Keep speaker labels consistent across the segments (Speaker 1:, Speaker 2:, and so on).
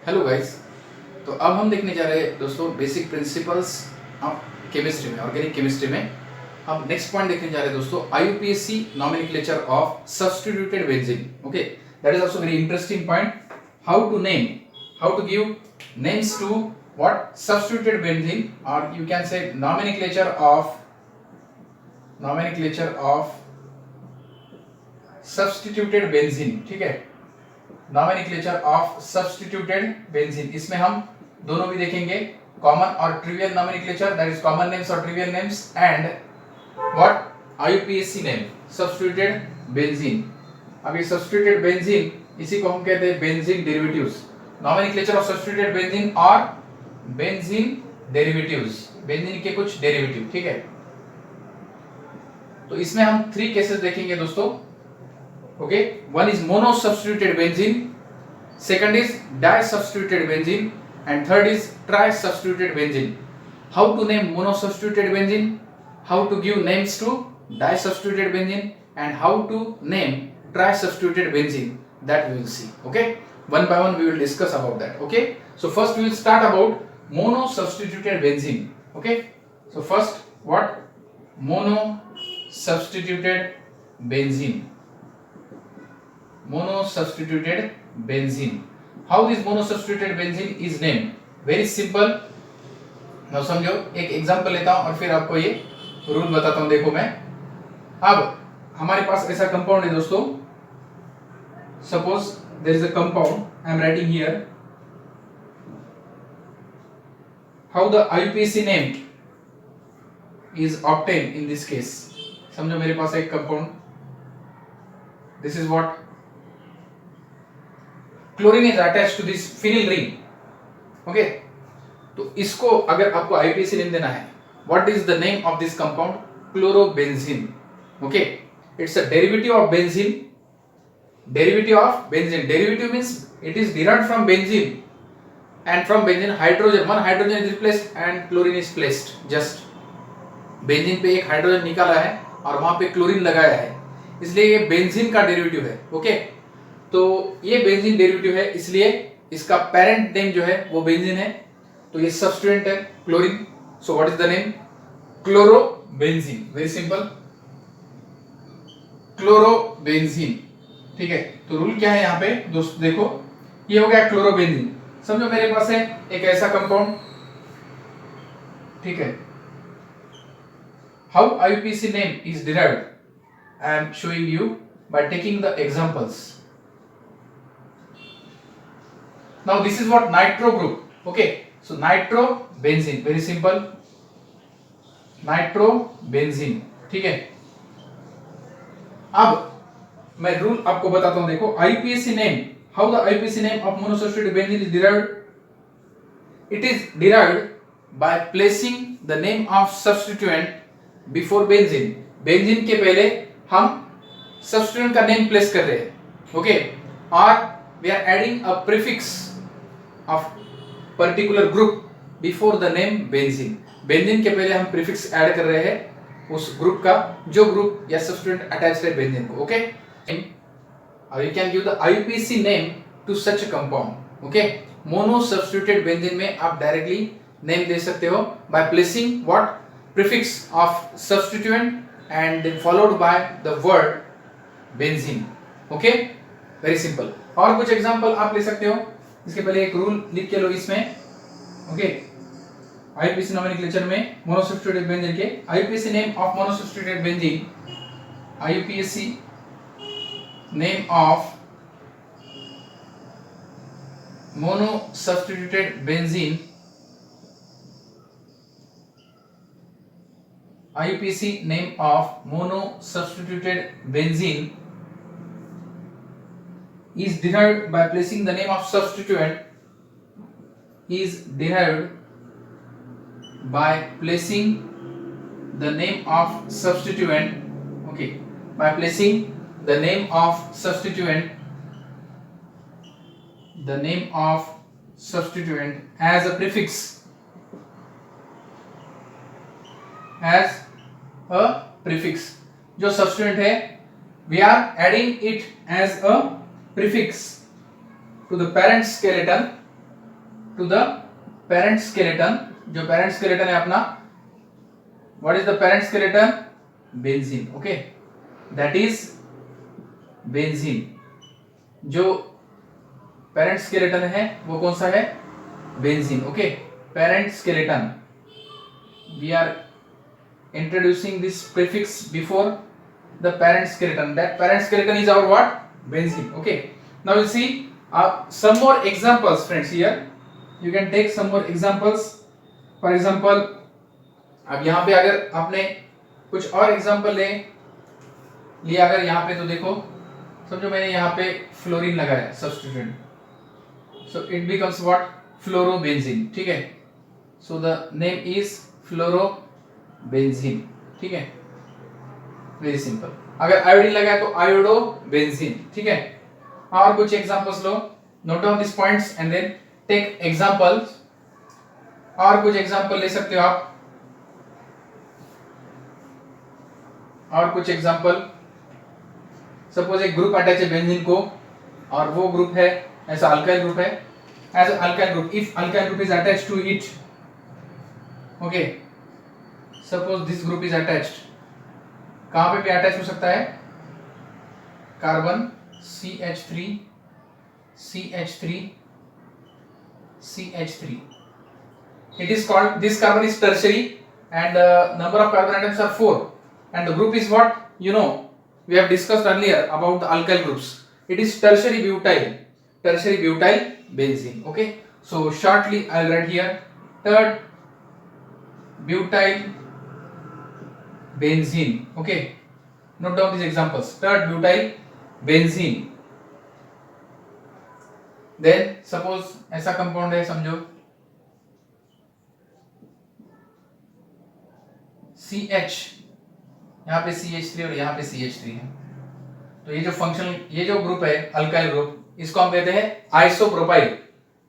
Speaker 1: Hello guys. तो अब हम देखने जा रहे हैं दोस्तों बेसिक प्रिंसिपल्स ऑफ केमिस्ट्री में, ऑर्गेनिक केमिस्ट्री में। हम नेक्स्ट पॉइंट देखने जा रहे हैं दोस्तों, IUPAC nomenclature of substituted benzene. Okay, that is also very interesting point. How to name, how to give names to what substituted benzene, और you can say nomenclature of substituted benzene. ठीक है, nomenclature of substituted benzene. इसमें हम दोनों भी देखेंगे, common और trivial nomenclature, that is common names और trivial names, and what IUPAC name substituted benzene. अब ये सब्स्टिट्यूटेड बेंजीन, इसी को हम कहते हैं benzene derivatives. Nomenclature of substituted benzene और बेंजीन डेरिवेटिव्स, बेंजीन के कुछ डेरिवेटिव। ठीक है, तो इसमें हम 3 केसेस देखेंगे दोस्तों। Okay, one is mono-substituted benzene, second is di-substituted benzene, and third is tri-substituted benzene. How to name mono-substituted benzene, how to give names to di-substituted benzene, and how to name tri-substituted benzene, that we will see. Okay, one by one we will discuss about that. Okay, so first we will start about mono-substituted benzene. Okay, so first what? Mono-substituted benzene. Mono-substituted benzene. How this mono-substituted benzene is named? Very simple. now समझो, एक example लेता हूं और फिर आपको ये rule बताता हूं। देखो, मैं अब हमारे पास ऐसा कंपाउंड है दोस्तों। Suppose there is a compound, I am writing here how the IUPAC name is obtain in this case. समझो, मेरे पास एक compound, this is what chlorine is attached to this phenyl ring. Okay, तो इसको अगर आपको आईयूपीएसी नेम देना है, what is the name of this compound? Chlorobenzene. Okay, it's a derivative of benzene. Derivative of benzene, derivative means it is derived from benzene, and from benzene hydrogen, one hydrogen is replaced and chlorine is placed. Just benzene पे एक hydrogen निकाला है और वहां पे chlorine लगाया है, इसलिए ये बेंजीन का डेरिवेटिव है। ओके, तो ये बेंजीन डेरिवेटिव है, इसलिए इसका पेरेंट नेम जो है वो बेंजीन है, तो ये सब्स्टिट्यूएंट है chlorine. So what is the name? Chlorobenzene. Very simple, chlorobenzene. ठीक है, तो रूल क्या है यहाँ पे दोस्त? देखो, ये हो गया क्लोरोबेंजीन। समझो मेरे पास है एक ऐसा कंपाउंड। ठीक है, how IUPAC name is derived, I am showing you by taking the examples. Now this is what nitro group. Okay, so nitrobenzene, very simple, nitrobenzene. ठीक है, अब मैं रूल आपको बताता हूं। देखो, IUPAC name, how the IUPAC name of monosubstituted benzene is derived? It is derived by placing the name of substituent before benzene. Benzene के पहले हम सब्स्टिट्यूएंट का नेम प्लेस कर रहे हैं। ओके, और we are adding a prefix of particular group before the name benzene. Benzene के पहले हम प्रीफिक्स ऐड कर रहे हैं उस ग्रुप का, जो ग्रुप या सब्स्टिट्यूएंट अटैच्ड है बेंजीन को। ओके, और you can give the IUPAC name to such a compound. Okay, mono substituted benzene में आप डायरेक्टली नेम दे सकते हो by placing what? prefix of substituent and then followed by the word benzene. Okay, very simple. और कुछ example आप ले सकते हो, इसके पहले एक रूल लिख के लो इसमें। ओके, आईयूपीएसी नॉमेनक्लेचर में मोनोसब्स्टिट्यूटेड बेंजीन के IUPAC name of monosubstituted benzene, IUPAC name of monosubstituted benzene, IUPAC name of mono-substituted benzene is derived by placing the name of substituent, is derived by placing the name of substituent, okay, by placing the name of substituent, the name of substituent as a prefix, as a prefix. जो substituent है, we are adding it as a prefix to the parent skeleton to the parent skeleton. जो parent skeleton है अपना, what is the parent skeleton? Benzene. Okay, that is benzene. जो parent skeleton है वो कौन सा है? Benzene. Okay, parent skeleton. We are introducing this prefix before the parent skeleton. That parent skeleton is our what? Benzene. Okay, now we'll see some more examples, friends. Here you can take some more examples. For example, अब यहाँ पे अगर आपने कुछ और example लिया अगर यहाँ पे, तो देखो, समझो मैंने यहाँ पे फ्लोरीन लगाया substituent, so it becomes what? Fluorobenzene. ठीक है, so the name is fluorobenzene. ठीक है, वेरी सिंपल. अगर आयोडीन लगाया तो आयोडोबेंजीन. ठीक है, और कुछ एग्जांपल्स लो, note down this points and then take examples. और कुछ एग्जांपल ले सकते हो आप, और कुछ एग्जांपल. सपोज एक ग्रुप अटैच है बेंजीन को, और वो ग्रुप है ऐसा अल्काइल ग्रुप है, as alkyl group, if alkyl group is attached to it. Okay, suppose this group is attached, कहां पे भी अटैच हो सकता है? Carbon CH3 CH3 CH3. It is called, this carbon is tertiary and the number of carbon atoms are 4 and the group is what? You know, we have discussed earlier about the alkyl groups. It is tertiary butyl benzene. Okay, so shortly I'll write here third butyl benzene. Okay, note down these examples. Third butyl benzene. Then suppose ऐसा compound है, समझो CH, यहाँ पे CH3 और यहाँ पे CH3 है, तो ये जो फंक्शनल, ये जो ग्रुप है अल्काइल ग्रुप, इसको हम कहते हैं isopropyl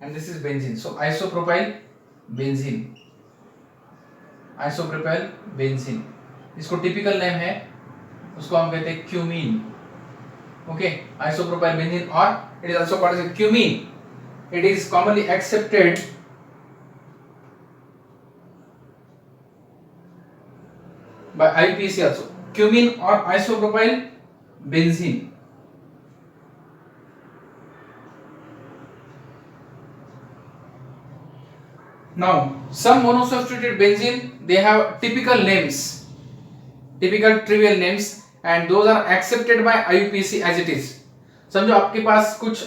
Speaker 1: and this is benzene. So isopropyl benzene, isopropyl benzene. इसको टिपिकल नेम है, उसको हम कहते हैं क्यूमीन. ओके, आइसोप्रोपाइल बेंजीन, और it is also called as a cumene. It is commonly accepted by IUPAC also. Cumene or isopropyl benzene. Now, some monosubstituted benzene, they have typical names, typical trivial names, and those are accepted by IUPAC as it is. समझो आपके पास कुछ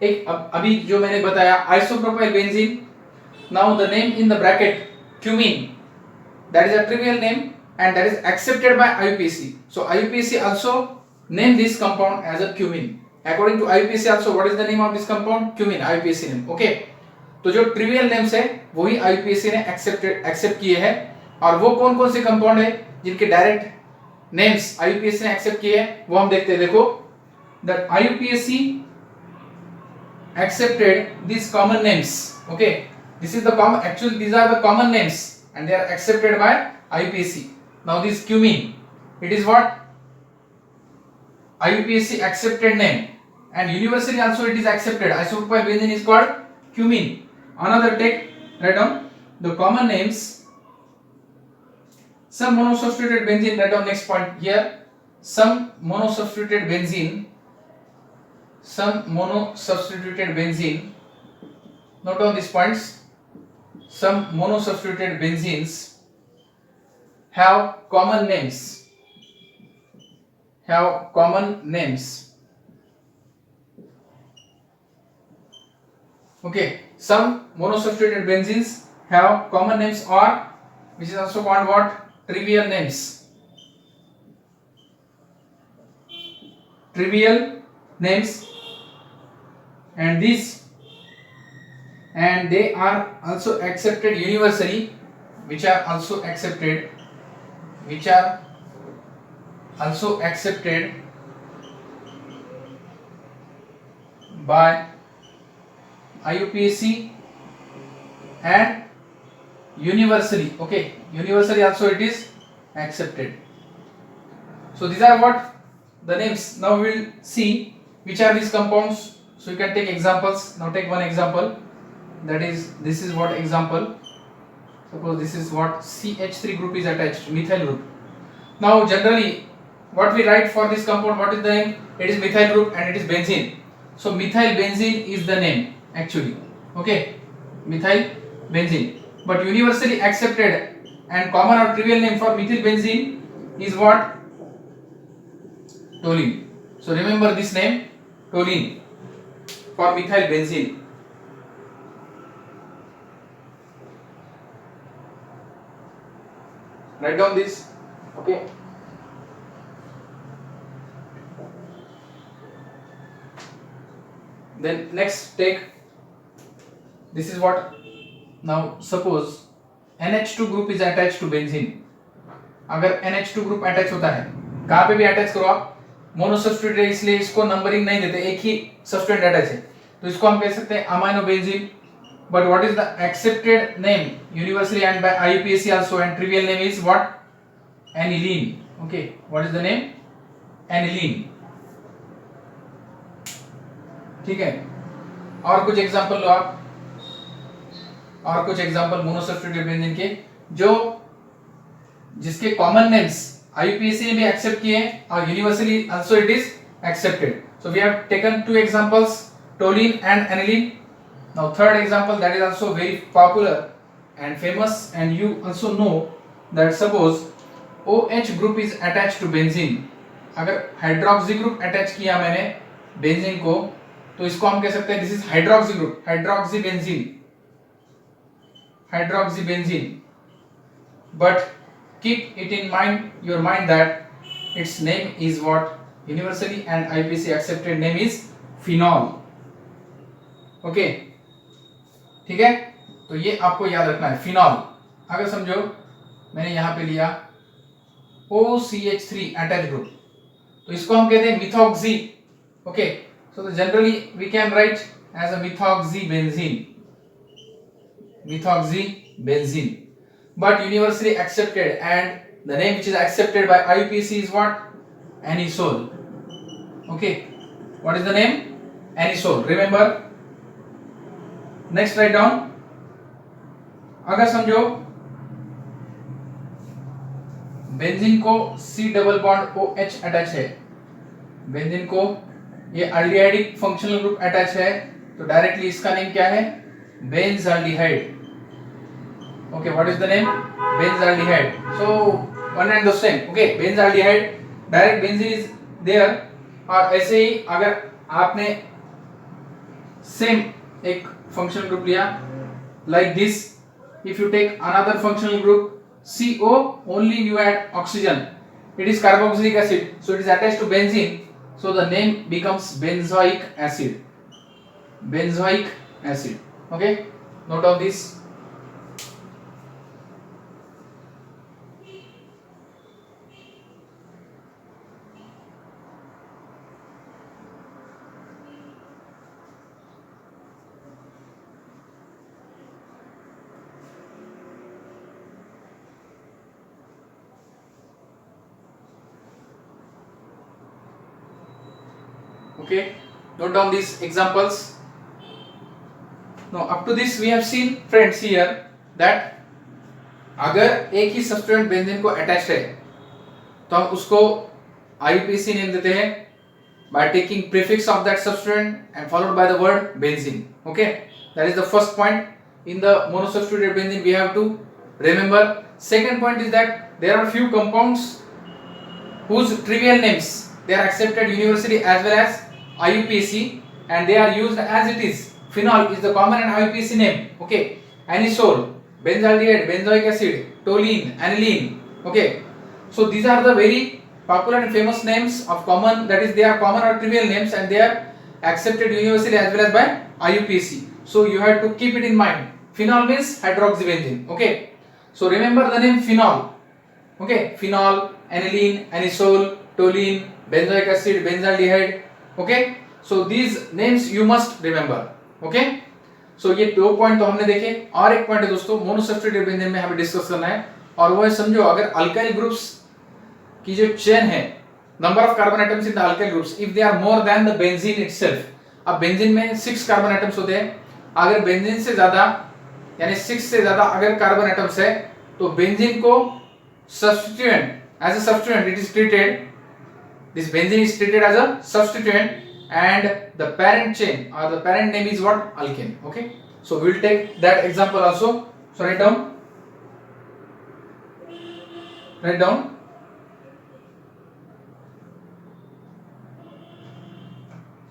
Speaker 1: एक अभी जो मैंने बताया isopropyl benzene, now the name in the bracket cumene, that is a trivial name and that is accepted by IUPAC. So IUPAC also name this compound as a cumene. According to IUPAC also, what is the name of this compound? Cumene. IUPAC name. Okay, तो जो trivial names है वही IUPAC ने accept किए हैं. और वो कौन कौन से कंपाउंड है जिनके डायरेक्ट नेम्स IUPAC ने एक्सेप्ट किए हैं, वो हम देखते हैं. देखो, that IUPAC accepted these common names. Okay, this is the common, actually these are the common names and they are accepted by IUPAC. Now this cumene, it is what? IUPAC accepted name, and universally also it is accepted. Isopropyl benzene is called cumene. Another take, write down the common names. Some monosubstituted benzene, write down next point here. Some monosubstituted benzene, note down these points. Some monosubstituted benzenes have common names. Okay, some monosubstituted benzenes have common names, or which is also called what? Trivial names. And they are also accepted universally, which are also accepted by IUPAC and universally. Okay, universally also it is accepted. So these are what the names. Now we will see which are these compounds. So you can take examples. Now take one example. that is, this is what example. Suppose this is what CH3 group is attached, methyl group. Now generally what we write for this compound, what is the name? It is methyl group and it is benzene. So methyl benzene is the name actually. Okay, methyl benzene. But universally accepted and common or trivial name for methyl benzene is what? Toluene. So remember this name, toluene, for methyl benzene. Write down this. Okay. Then next take, this is what. Now suppose NH2 group is attached to benzene. अगर NH2 group attach होता है, कहाँ पे भी attach करो आप, मोनोसब्स्टिट्यूट है इसलिए इसको नंबरिंग नहीं देते, एक ही सब्स्टिट्यूएंट अटैच है, तो इसको हम कह सकते हैं amino benzene. But what is the accepted name universally and by IUPAC also, and trivial name is what? Aniline. Okay, what is the name? Aniline. ठीक है. और कुछ एग्जांपल लो आप, और कुछ एग्जांपल मोनोसब्स्टिट्यूटेड बेंजीन के जो जिसके कॉमन नेम्स IUPAC ने भी एक्सेप्ट किए हैं और universally also it is accepted. So we have taken two examples, toluene and aniline. Now third example that is also very popular and famous, and you also know that suppose OH group is attached to benzene. अगर hydroxy group attach किया मैंने benzene को, तो इसको हम कह सकते हैं this is hydroxy group, hydroxy benzene, hydroxy benzene. But keep it in your mind that its name is what? Universally and IUPAC accepted name is phenol. Okay, ठीक है. तो ये आपको याद रखना है, फिनॉल. अगर समझो मैंने यहां पे लिया OCH3 अटैच ग्रुप, तो इसको हम कहते हैं methoxy. Okay, so generally we can write as a methoxy benzene, methoxy benzene. But universally accepted and the name which is accepted by IUPAC is what? Anisole. Okay, what is the name? Anisole. Remember. Next write down. अगर समझो benzene को C double bond OH attach है, benzene को ये aldehydic functional group attach है, तो directly इसका name क्या है? Benzaldehyde. Okay, what is the name? Benzaldehyde. So one and the same. Okay, benzaldehyde, direct benzene is there. और ऐसे ही अगर आपने सेम एक फंक्शनल ग्रुप लिया like this, if you take another functional group CO, only you add oxygen, it is carboxylic acid, so it is attached to benzene, so the name becomes benzoic acid, benzoic acid. Okay, note of this. Okay, note down these examples. Now up to this we have seen friends here that अगर एक ही substituent benzene को attached है तो हम उसको IUPAC name देते हैं by taking prefix of that substituent and followed by the word benzene. Okay, that is the first point in the monosubstituted benzene we have to remember. Second point is that there are few compounds whose trivial names they are accepted universally as well as IUPAC, and they are used as it is. Phenol is the common and IUPAC name. Okay, anisole, benzaldehyde, benzoic acid, toluene, aniline. Okay, so these are the very popular and famous names of common, that is they are common or trivial names, and they are accepted universally as well as by IUPAC. So you have to keep it in mind. Phenol means hydroxybenzene. Okay, so remember the name phenol. Okay, phenol, aniline, anisole, toluene, benzoic acid, benzaldehyde. Okay, so these names you must remember. Okay, so ये दो point तो हमने देखे, और एक point है दोस्तों मोनोसब्स्टिट्यूटेड benzene में हमें डिस्कस करना है, और वो है समझो अगर अल्काइल ग्रुप्स की जो चेन है, number of carbon atoms in the alkyl groups, if they are more than the benzene itself. अब बेंजीन में 6 कार्बन एटम्स होते हैं, अगर बेंजीन से ज्यादा यानी 6 से ज्यादा अगर कार्बन एटम्स है तो बेंजीन को substituent as a substituent it is treated, this benzene is treated as a substituent and the parent chain or the parent name is what? Alkane. Okay, so we will take that example also. So write down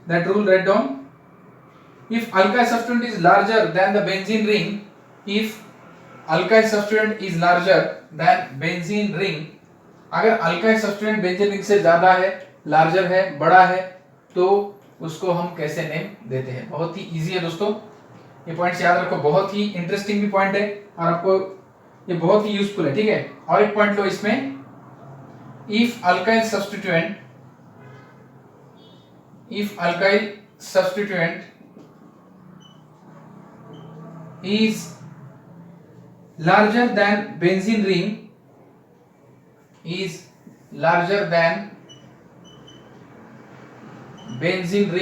Speaker 1: that rule, write down. If alkyl substituent is larger than the benzene ring, if alkyl substituent is larger than benzene ring, अगर alkyl substituent benzene ring से ज्यादा है, larger है, बड़ा है, तो उसको हम कैसे नेम देते हैं? बहुत ही इजी है दोस्तों, ये पॉइंट्स याद रखो, बहुत ही इंटरेस्टिंग भी पॉइंट है और आपको ये बहुत ही यूजफुल है, ठीक है। और एक पॉइंट लो इसमें, if alkyl substituent is larger than benzene ring, is larger than benzene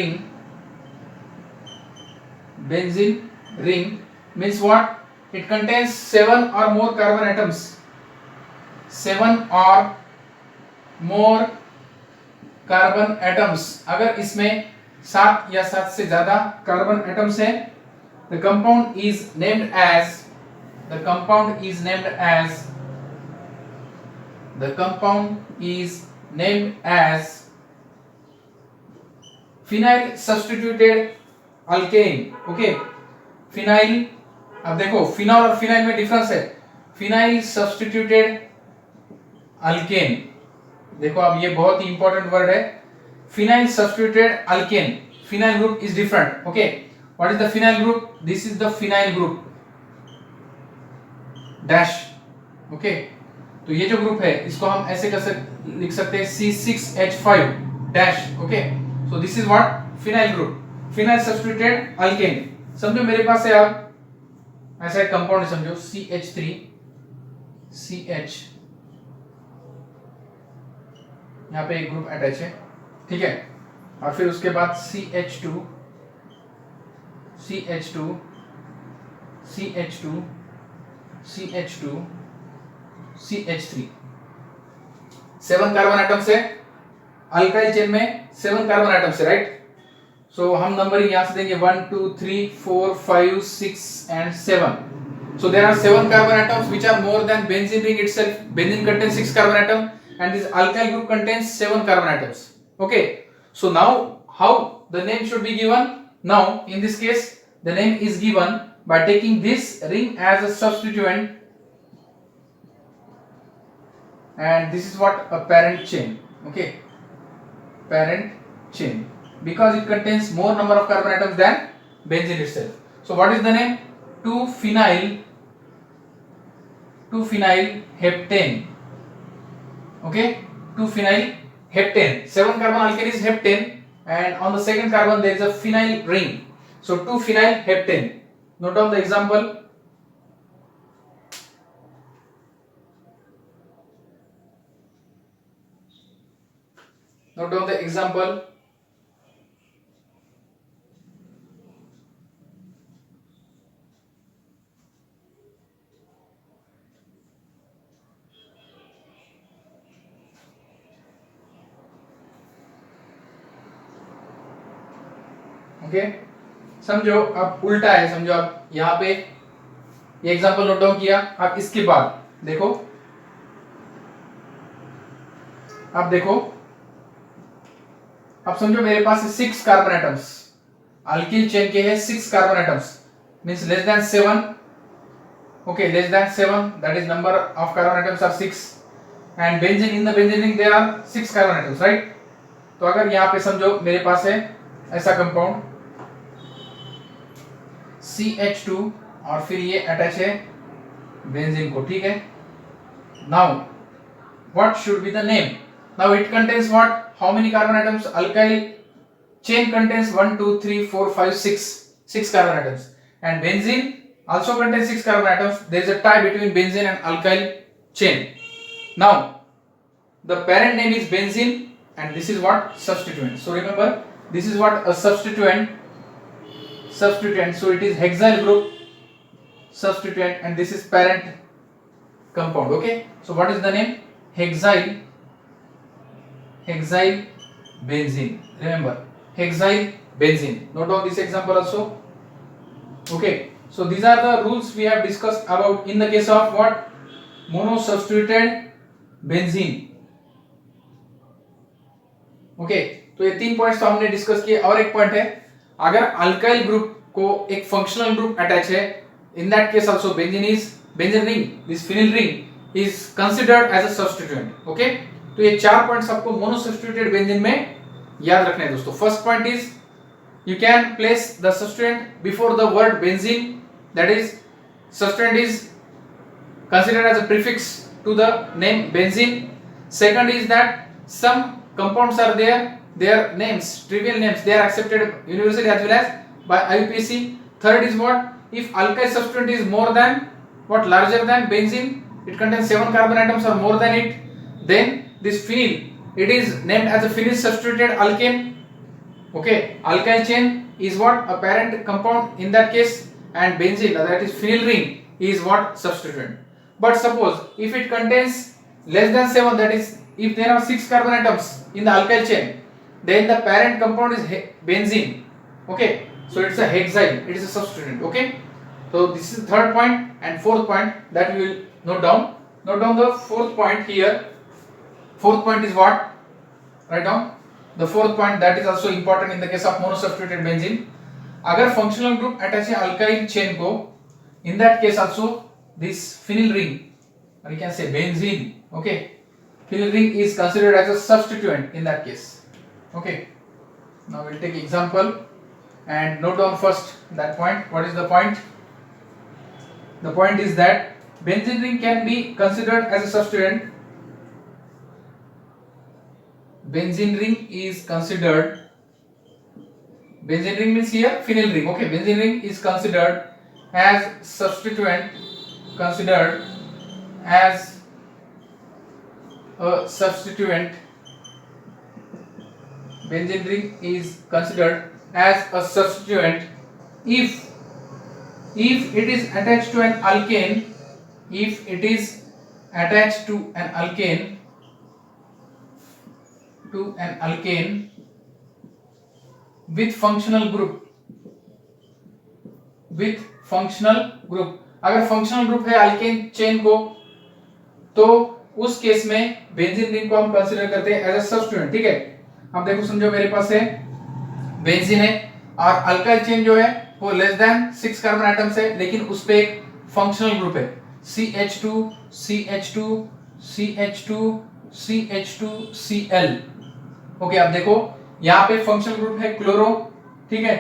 Speaker 1: ring means what? It contains 7 or more carbon atoms, 7 or more carbon atoms. अगर इसमें 7 या 7 से ज्यादा कार्बन एटम्स हैं, the compound is named as phenyl substituted alkane. Okay, phenyl, अब देखो phenol और phenyl में डिफरेंस है। फिनाइल सब्स्टिट्यूटेड अल्केन, देखो अब ये बहुत ही इंपॉर्टेंट वर्ड है, phenyl substituted alkane. Phenyl group is different. Okay, what is the phenyl group? This is the phenyl group dash. Okay, तो ये जो ग्रुप है इसको हम ऐसे लिख सकते हैं C6H5 dash. Okay, so this is what? Phenyl group, phenyl substituted alkane. समझो मेरे पास है आप ऐसा एक कंपाउंड समझो CH3CH, यहां पे एक ग्रुप अटैच है, ठीक है, और फिर उसके बाद CH2 CH3 7 कार्बन एटम्स है, अल्काइल चेन में 7 कार्बन एटम्स है, राइट। सो हम नंबरिंग यहां से देंगे 1 2 3 4 5 6 and 7. So there are 7 carbon atoms which are more than benzene ring itself. Benzene contains 6 carbon atom and this alkyl group contains 7 carbon atoms. Okay, so now how the name should be given? Now in this case the name is given by taking this ring as a substituent, and this is what? A parent chain. Okay, parent chain, because it contains more number of carbon atoms than benzene itself. So what is the name? 2-phenyl heptane. Okay, 2-phenyl heptane. 7 carbon alkane is heptane and on the second carbon there is a phenyl ring. So 2-phenyl heptane. Note down the example. Note down the example. Okay, समझो अब उल्टा है, समझो अब यहाँ पे ये example note down किया, अब इसके बाद देखो, अब देखो, अब समझो मेरे पास 6 कार्बन एटम्स, अल्किल चेन के है 6 carbon atoms, means less than 7. Okay, less than 7, that is number of carbon atoms are 6 and benzene, in the benzene ring there are 6 carbon atoms, right. तो अगर यहाँ पे समझो मेरे पास है ऐसा कंपाउंड CH2 और फिर ये अटैच है बेंजीन को, ठीक है। Now what should be the name? Now it contains what? How many carbon atoms? Alkyl chain contains 1 2 3 4 5 6 carbon atoms and benzene also contains 6 carbon atoms. There is a tie between benzene and alkyl chain. Now the parent name is benzene and this is what? Substituent. So remember, this is what? A substituent. substituent, so it is hexyl group substituent and this is parent compound. Okay, so what is the name? Hexyl benzene. Remember, hexyl benzene. Note down this example also. Okay, so these are the rules we have discussed about in the case of what? Monosubstituted benzene. Okay, तो ये 3 points तो हमने discuss किए। और एक point है, अगर alkyl group को एक फंक्शनल ग्रुप अटैच है, in that case also benzene ring, this phenyl ring is considered as a substituent. Okay, तो ये 4 पॉइंट्स आपको मोनोसब्स्टिट्यूटेड बेंजीन में याद रखने हैं दोस्तों। First point is you can place the substituent before the word benzene, that is substituent is considered as a prefix to the name benzene. Second is that some compounds are there, their names, trivial names, they are accepted universally as well as by IUPAC. Third is what? If alkyl substituent is more than what, larger than benzene, it contains 7 carbon atoms or more than it, then this phenyl, it is named as a phenyl substituted alkane. Okay, alkyl chain is what? A parent compound in that case, and benzene, that is phenyl ring, is what? Substituent. But suppose if it contains less than 7, that is if there are 6 carbon atoms in the alkyl chain, then the parent compound is benzene. Okay, so it's a hexyl, it is a substituent. Okay, so this is third point, and fourth point that we will note down. Note down the fourth point here. Fourth point is what? Write down. The fourth point that is also important in the case of monosubstituted benzene. अगर functional group attach है alkyl chain को, in that case also this phenyl ring, or you can say benzene, okay, phenyl ring is considered as a substituent in that case. Okay, now we'll take example and note down first that point. What is the point? The point is that benzene ring can be considered as a substituent. Benzene ring is considered, benzene ring means here phenyl ring. Okay, benzene ring is considered as substituent, considered as a substituent. Benzene ring is considered as a substituent if it is attached to an alkane, if it is attached to an alkane with functional group, अगर functional group है alkane chain को, तो उस case में benzene ring को हम consider करते हैं एज अ सब्स्टिट्यूएंट। ठीक है, अब देखो समझो मेरे पास है बेंजीन है और अल्काइल चेन जो है वो लेस देन 6 कार्बन एटम्स है, लेकिन उस पे एक फंक्शनल ग्रुप है CH2 CH2 CH2 CH2 Cl। Okay, अब देखो यहाँ पे फंक्शनल ग्रुप है क्लोरो, ठीक है,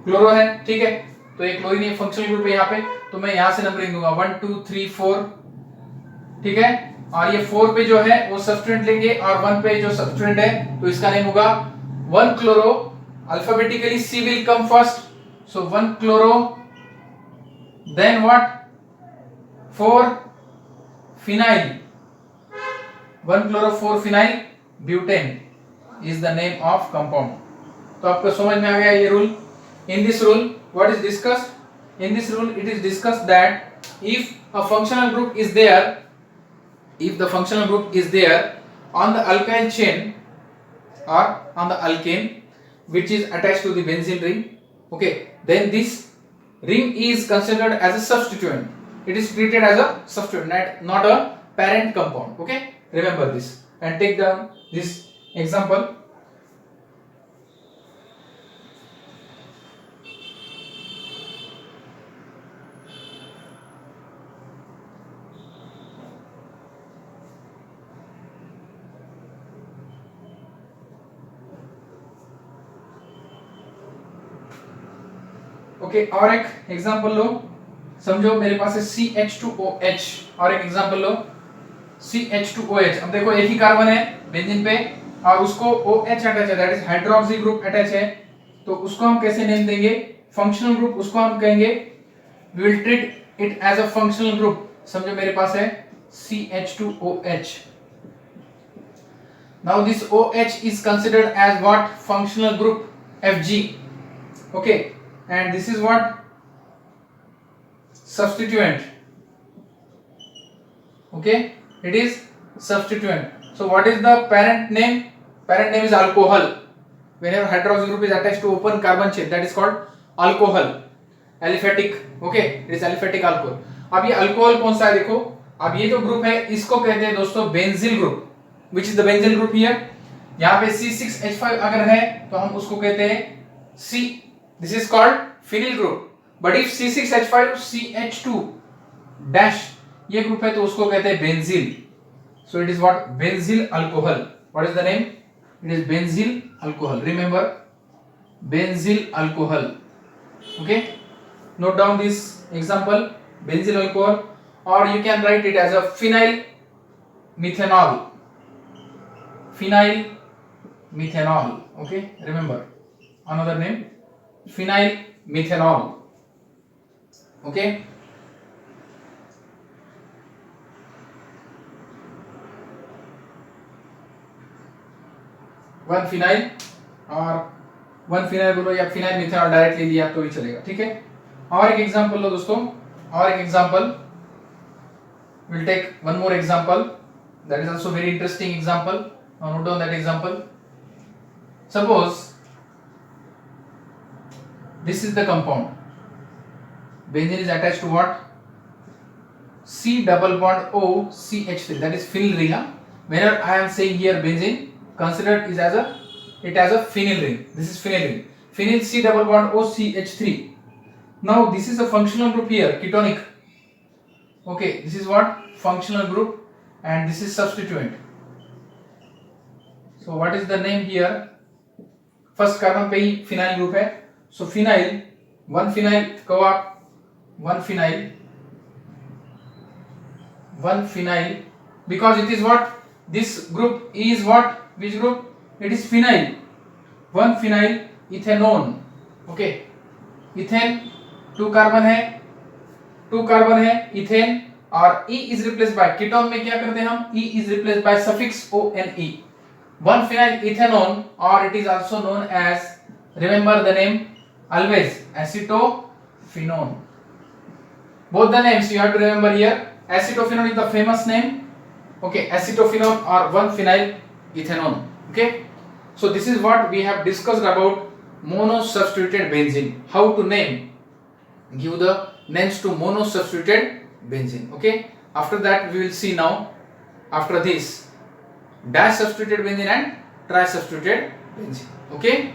Speaker 1: क्लोरो है, ठीक है, तो एक क्लोरीन फंक्शनल ग्रुप है यहाँ पे, तो मैं यहाँ से नंबरिंग दूंगा 1 2 3 4, ठीक है, और ये 4 पे जो है वो सब्स्टिट्यूएंट लेंगे और 1 पे जो सब्स्टिट्यूएंट है तो इसका नेम होगा 1 chloro, alphabetically C will come first, so 1 chloro, then what, 4 phenyl, 1 chloro 4 phenyl butane is the name of compound। तो आपको समझ में आ गया ये rule. In this rule what is discussed? In this rule it is discussed that if a functional group is there, if the functional group is there on the alkyl chain or on the alkane which is attached to the benzene ring, okay, then this ring is considered as a substituent. It is treated as a substituent, not a parent compound. Okay, remember this and take down this example. Okay, और एक example लो, समझो मेरे पास है CH2OH, और एक example लो CH2OH। अब देखो एक ही कार्बन है बेंजीन पे और उसको OH अटैच है, that is hydroxy group attach है, तो उसको हम कैसे नेम देंगे? फंक्शनल ग्रुप, उसको हम कहेंगे we will treat it as a functional group. समझो मेरे पास है CH2OH। Now this OH is considered as what? Functional group FG। Okay, and this is what substituent. Okay, it is substituent. So what is the parent name? Parent name is alcohol. Whenever hydroxy group is attached to open carbon chain, that is called alcohol. Aliphatic. Okay, it is aliphatic alcohol. अब ये alcohol कौन सा है देखो, अब ये जो group है इसको कहते हैं दोस्तों बेंजील group. Which is the बेंजील group here? यहाँ पे C6H5 अगर है तो हम उसको कहते हैं C. This is called phenyl group. But if C6H5 CH2 dash ये ग्रुप है तो उसको कहते हैं बेंजील. So it is what? बेंजील alcohol. What is the name? It is बेंजील alcohol. Remember, बेंजील alcohol. Okay, note down this example, benzyl alcohol, or you can write it as a phenyl methanol. Phenyl methanol. Okay, remember another name, phenyl methanol. Okay, one phenyl or one phenyl बोलो या phenyl methanol directly लिया तो भी चलेगा. ठीक है. और एक एग्जांपल लो दोस्तों, और एक example. Will take one more example that is also very interesting example. Now note down that example. Suppose this is the compound. Benzene is attached to what? C double bond O CH3, that is phenyl ring. Whenever I am saying here benzene, consider it as a phenyl ring. This is phenyl ring. Phenyl C double bond O CH3. Now this is a functional group here, ketonic. Okay, this is what? Functional group, and this is substituent. So what is the name here? First carbon पे ही phenyl group है. So phenyl, one phenyl co-op, one phenyl, because it is what? This group is what? Which group? It is phenyl. One phenyl ethanone. Okay, ethane 2 carbon है ethane, और E is replaced by ketone में क्या करते हैं हम? E is replaced by suffix ONE. One phenyl ethanone, or it is also known as, remember the name always, acetophenone. Both the names you have to remember here. Acetophenone is the famous name. Okay, acetophenone or one phenyl ethanone. Okay, so this is what we have discussed about monosubstituted benzene. How to name? Give the names to monosubstituted benzene. Okay, after that we will see now, after this, disubstituted benzene and trisubstituted benzene. Okay.